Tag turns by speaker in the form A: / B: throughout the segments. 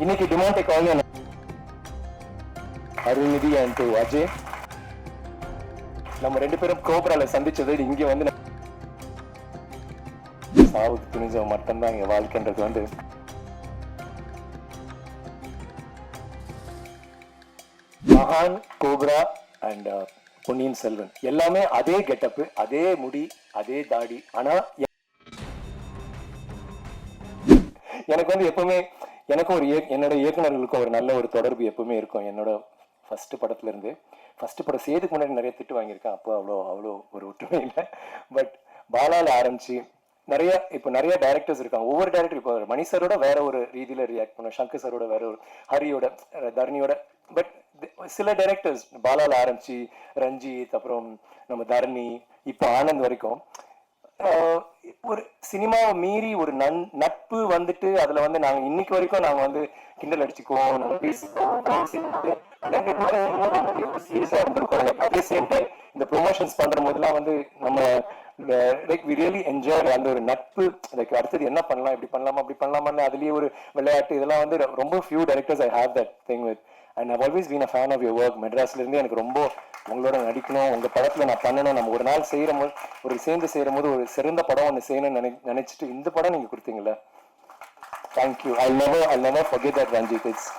A: இன்னைக்கு டிமாண்டே colony Arulnithi and Ajay நம்ம ரெண்டு பேரும் கோப்ரால சந்திச்சது இங்க வந்து சாவுக்கு துணிஞ்ச மட்டும்தான் இங்க வாழ்க்கைன்றது வந்து மகான் கோப்ரா அண்ட் பொன்னியின் செல்வன் எல்லாமே அதே கெட்டப், அதே முடி, அதே தாடி. ஆனா எனக்கு வந்து எப்பவுமே எனக்கும் என்னோட இயக்குநர்களுக்கும் ஒரு நல்ல ஒரு தொடர்பு எப்பவுமே இருக்கும். என்னோட ஃபர்ஸ்ட் படத்துல இருந்து ஃபர்ஸ்ட் படம் சேதுக்கு முன்னாடி நிறைய திட்டு வாங்கியிருக்கேன். அப்போ அவ்வளோ ஒரு ஒற்றுமை இல்லை. பட் பாலால ஆரம்பிச்சு இப்போ நிறைய டைரக்டர்ஸ் இருக்காங்க. ஒவ்வொரு டைரக்டர் இப்போ மணி சரோட வேற ஒரு ரீதியில ரியாக்ட் பண்ணும், சங்கர் சரோட வேற ஒரு, ஹரியோட, தரணியோட. பட் சில டைரக்டர்ஸ் பாலால ஆரம்பிச்சு ரஞ்சித், அப்புறம் நம்ம தரணி, இப்போ ஆனந்த் வரைக்கும் ஒரு சினிமாவை மீறி ஒரு நட்பு வந்துட்டு அதுல வந்து நாங்க இன்னைக்கு வரைக்கும் நாங்க வந்து கிண்டல் அடிச்சுக்குவோம், இந்த ப்ரொமோஷன்ஸ் பண்ற போதெல்லாம் வந்து நம்ம லைக் வி ரியலி என்ஜாய் அந்த ஒரு நட்பு. லைக் அடுத்தது என்ன பண்ணலாம், இப்படி பண்ணலாமா அப்படி பண்ணலாமான்னு அதுலயே ஒரு விளையாட்டு. இதெல்லாம் வந்து ரொம்ப few directors I have that thing with. And I've always been a fan of your work. மெட்ராஸ்ல இருந்து எனக்கு ரொம்ப உங்களோட நடிக்கணும், உங்க படத்துல நான் பண்ணணும், நம்ம ஒரு நாள் செய்யற போது ஒரு சேர்ந்து செய்யற போது ஒரு சிறந்த படம் ஒன்று செய்யணும்னு நினைச்சிட்டு இந்த படம் நீங்க கொடுத்தீங்களா, thank you. I never forget that Ranjith. It's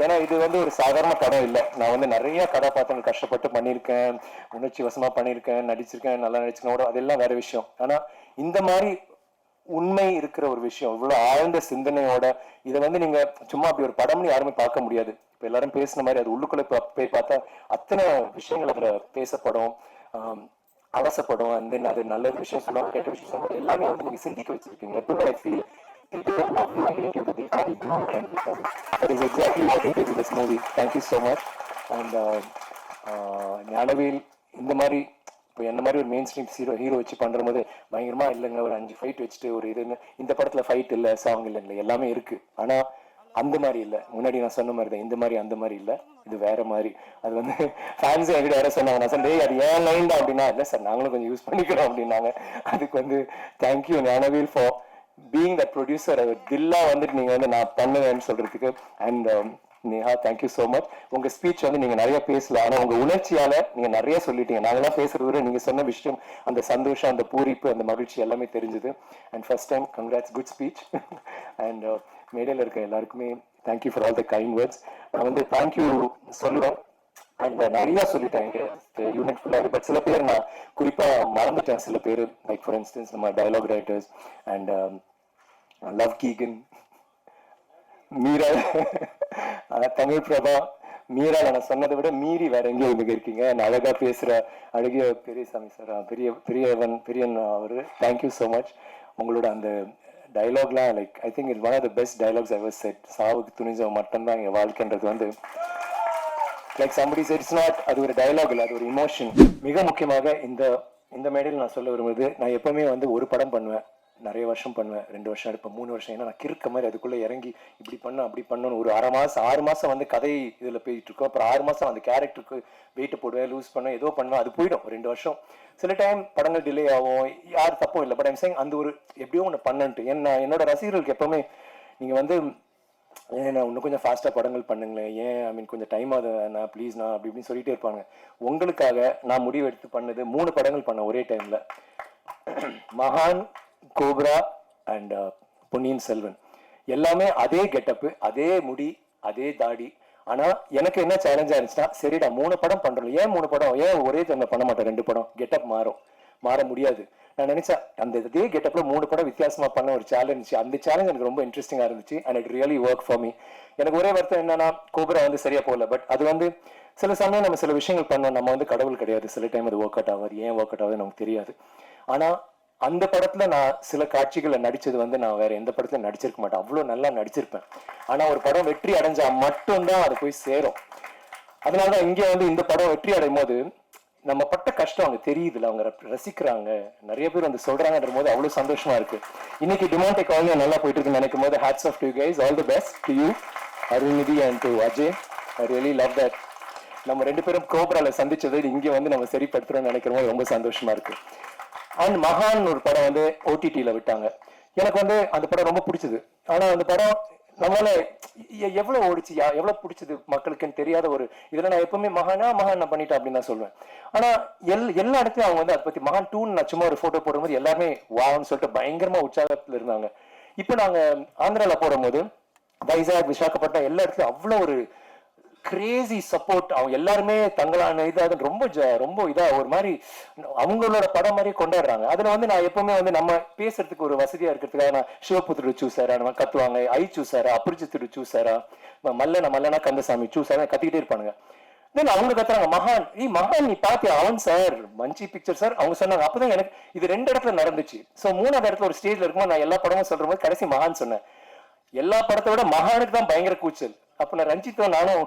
A: ஏன்னா இது வந்து ஒரு சாதாரண படம் இல்லை. நான் வந்து நிறைய கதாபாத்திரங்கள் கஷ்டப்பட்டு பண்ணியிருக்கேன், உணர்ச்சி வசமா பண்ணியிருக்கேன், நடிச்சிருக்கேன், நல்லா நடிச்சிருக்கேன், அதெல்லாம் வேற விஷயம். ஆனா இந்த மாதிரி உண்மை இருக்கிற ஒரு விஷயம், இவ்வளவு ஆழ்ந்த சிந்தனையோட இதை வந்து நீங்க சும்மா அப்படி ஒரு படம்னு யாருமே பார்க்க முடியாது. இப்ப எல்லாரும் பேசின மாதிரி அது உள்ளுக்குள்ள போய் பார்த்தா அத்தனை விஷயங்கள் அதுல பேசப்படும், அவசப்படும். அண்ட் தென் அது நல்ல விஷயம் சொல்லுவாங்க, கெட்ட விஷயம் சொல்லுவாங்க, எல்லாமே வந்து நீங்க சிந்திக்க வச்சிருக்கீங்க. That is exactly what I did with this movie. Thank you so much. And Gnanavel இந்த மாதிரி இப்போ என்ன மாதிரி ஒரு மெயின் ஸ்ட்ரீம் ஹீரோ வச்சு பண்ற போது பயங்கரமா இல்லைங்க, ஒரு 5 ஃபைட் வச்சுட்டு ஒரு இது. இந்த படத்துல ஃபைட் இல்லை, சாங் இல்லை, எல்லாமே இருக்கு. ஆனா அந்த மாதிரி இல்லை. முன்னாடி நான் சொன்ன மாதிரி தான், இந்த மாதிரி அந்த மாதிரி இல்லை, இது வேற மாதிரி. அது வந்து ஃபேன்ஸ் என்கிட்ட வேற சொன்னாங்க. நான் சொன்னேன் அது ஏன் லைன் தான் அப்படின்னா, இல்லை சார் நாங்களும் கொஞ்சம் யூஸ் பண்ணிக்கிறோம் அப்படின்னாங்க. அதுக்கு வந்து thank you Gnanavel for being the producer. தில்லா வந்துட்டு நீங்க வந்து நான் பண்ணுவேன்னு சொல்றதுக்கு. And Neha, thank you so much. உங்க ஸ்பீச் வந்து நீங்க நிறைய பேசல, ஆனா உங்க உணர்ச்சியால நீங்க நிறைய சொல்லிட்டீங்க. நாங்கெல்லாம் பேசுறத விட நீங்க சொன்ன விஷயம், அந்த சந்தோஷம், அந்த பூரிப்பு, அந்த மகிழ்ச்சி எல்லாமே தெரிஞ்சது. And first time congrats, good speech. And மேடையில் இருக்க எல்லாருக்குமே thank you for all the kind words. நான் வந்து தேங்க்யூ சொல்லுவேன். அண்ட் நிறைய சொல்லிட்டேன் யூனிட் ஃபுல்லாக. பட் சில பேர் நான் குறிப்பா மறந்துட்டேன். சில பேர் லைக் ஃபார் இன்ஸ்டன்ஸ் நம்ம டயலாக் ரைட்டர்ஸ் அண்ட் லவ் கீகன், மீரா, தமிழ் பிரபா, மீரா. நான் சொன்னதை விட மீறி வேற எங்கேயும் இங்க இருக்கீங்க. அழகா பேசுற அழகிய பெரியசாமி சார், பெரியன் அவரு, தேங்க்யூ ஸோ மச். உங்களோட அந்த டயலாக்லாம் like I think it's one of the best dialogues I ever said. சாவுக்கு துணிஞ்ச மட்டும்தான் எங்க வாழ்க்கைன்றது வந்து like somebody said it's not, அது ஒரு டயலாக் இல்லை, அது ஒரு இமோஷன். மிக முக்கியமாக இந்த மேடையில் நான் சொல்ல விரும்புவது, நான் எப்பவுமே வந்து ஒரு படம் பண்ணுவேன், நிறைய வருஷம் பண்ணுவேன், 2 வருஷம் எடுப்பேன், 3 வருஷம். ஏன்னா நான் கிறுக்க மாதிரி அதுக்குள்ள இறங்கி இப்படி பண்ண அப்படி பண்ணணும். ஒரு 6 மாசம் வந்து கதை இதுல போயிட்டு இருக்கோம். அப்புறம் 6 மாசம் அந்த கேரக்டருக்கு வெயிட் போடுவேன், லூஸ் பண்ணுவேன், ஏதோ பண்ணுவேன், அது போயிடும் 2 வருஷம். சில டைம் படங்கள் டிலே ஆகும், யார் தப்பும் இல்லை. பட் ஐம் சேயிங் அந்த ஒரு எப்படியோ ஒன்று பண்ணன்ட்டு. என்னோட ரசிகர்களுக்கு எப்பவுமே நீங்க வந்து ஏன் நான் இன்னும் கொஞ்சம் ஃபாஸ்ட்டாக படங்கள் பண்ணுங்களேன், ஏன் ஐ மீன் கொஞ்சம் டைம் ஆகுது நான் ப்ளீஸ் நான் அப்படி இப்படின்னு சொல்லிட்டே இருப்பாங்க. உங்களுக்காக நான் முடிவு எடுத்து பண்ணது 3 படங்கள் பண்ண ஒரே டைம்ல. மகான், கோப்ரா அண்ட் பொன்னியின் செல்வன் எல்லாமே அதே கெட்டப்பு, அதே முடி, அதே தாடி. ஆனா எனக்கு என்ன சேலஞ்சா இருந்துச்சுன்னா, சரிடா 3 படம் பண்றோம், ஏன் 3 படம், ஏன் ஒரே டைம்ல பண்ண மாட்டேன் 2 படம், கெட்டப் மாற முடியாது. நான் நினைச்சேன் அந்த இதே கெட்டப்ல 3 படம் வித்தியாசமா பண்ண ஒரு சேலஞ்ச். அந்த சேலஞ்ச் எனக்கு ரொம்ப இன்ட்ரெஸ்டிங்கா இருந்துச்சு. And it really work for me. எனக்கு ஒரே வருத்தம் என்னன்னா, கோப்ரா வந்து சரியா போகல. பட் அது வந்து சில சமயம் நம்ம சில விஷயங்கள் பண்ணோம், நம்ம வந்து கடவுள் கிடையாது. சில டைம் அது ஒர்க் அவுட் ஆகாது, ஏன் ஒர்க் அவுட் ஆகுது நமக்கு தெரியாது. ஆனா அந்த படத்துல நான் சில காட்சிகளை நடிச்சது வந்து நான் வேற எந்த படத்துல நடிச்சிருக்க மாட்டேன், அவ்வளவு நல்லா நடிச்சிருப்பேன். ஆனா ஒரு படம் வெற்றி அடைஞ்சா மட்டும்தான் அது போய் சேரும். அதனாலதான் இங்க வந்து இந்த படம் வெற்றி அடையும் போது நம்ம பட்ட கஷ்டம் அவங்க தெரியுதுல, அவங்க ரசிக்கிறாங்க, நிறைய பேர் வந்து சொல்றாங்கன்ற போது அவ்வளவு சந்தோஷமா இருக்கு. இன்னைக்கு டிமாண்டே காலனி நல்லா போயிட்டு இருக்குன்னு நினைக்கும் போது hats off to you guys, all the best to you Arulnithi and to Ajay. I really love that. நம்ம ரெண்டு பேரும் கோப்ரால சந்திச்சது இங்க வந்து நம்ம சரிப்படுத்துறோம்னு நினைக்கிற போது ரொம்ப சந்தோஷமா இருக்கு. அண்ட் மகான் ஒரு படம் வந்து ஓடிடியில விட்டாங்க. எனக்கு வந்து அந்த படம் ரொம்ப பிடிச்சது. ஆனா அந்த படம் நம்மளால எவ்வளவு ஓடிச்சு, எவ்வளவு பிடிச்சது மக்களுக்குன்னு தெரியாத ஒரு இதுல நான் எப்பவுமே மகான் நான் பண்ணிட்டேன் அப்படின்னு தான் சொல்லுவேன். ஆனா எல்லா இடத்துலயும் அவங்க வந்து அதை பத்தி மகான் 2 நான் சும்மா ஒரு போட்டோ போடும்போது எல்லாருமே வான்னு சொல்லிட்டு பயங்கரமா உற்சாகத்துல இருந்தாங்க. இப்ப நாங்க ஆந்திரால போடும்போது வைசாக், விசாகப்பட்டினம் எல்லா இடத்துலயும் அவ்வளவு ஒரு கிரேசி சப்போர்ட். அவங்க எல்லாருமே தங்களான இதாக ரொம்ப இதா ஒரு மாதிரி அவங்களோட படம் மாதிரியே கொண்டாடுறாங்க. அதுல வந்து நான் எப்பவுமே வந்து நம்ம பேசுறதுக்கு ஒரு வசதியா இருக்கிறதுக்காக நான் சிவபுத்திர சூசாரா நம்ம கத்துவாங்க, ஐ சூசாரா, அபரிஜித்து சூசாரா, மல்லனா கந்தசாமி சூசாரா கத்திக்கிட்டே இருப்பானுங்க. தென் அவங்க கத்துறாங்க மகான், மகான் நீ பாத்தியா அவன் சார் மஞ்சி பிக்சர் சார் அவங்க சொன்னாங்க. அப்பதான் எனக்கு இது 2 இடத்துல நடந்துச்சு. சோ 3வது இடத்துல ஒரு ஸ்டேஜ்ல இருக்கும்போது நான் எல்லா படமும் சொல்ற போது கடைசி மகான் சொன்னேன். எல்லா படத்தை விட மகானுக்கு தான் பயங்கர கூச்சல். அப்ப நான் ரஞ்சித்தும் நானும்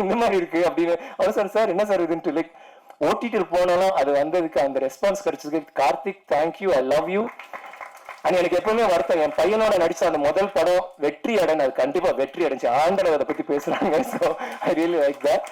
A: இந்த மாதிரி இருக்கு அப்படின்னு அவர் சார் சார் என்ன சார் இதுன்ட்டு லைக் ஓட்டிட்டு போனாலும் அது வந்ததுக்கு அந்த ரெஸ்பான்ஸ் கிடைச்சதுக்கு Karthik thank you, I love you. ஆனா எனக்கு எப்பவுமே வருத்தம், என் பையனோட நடிச்ச அந்த முதல் படம் வெற்றி அடைந்து அது கண்டிப்பா வெற்றி அடைஞ்சு ஆண்டவர் அதை பத்தி பேசுறாங்க. So I really like that.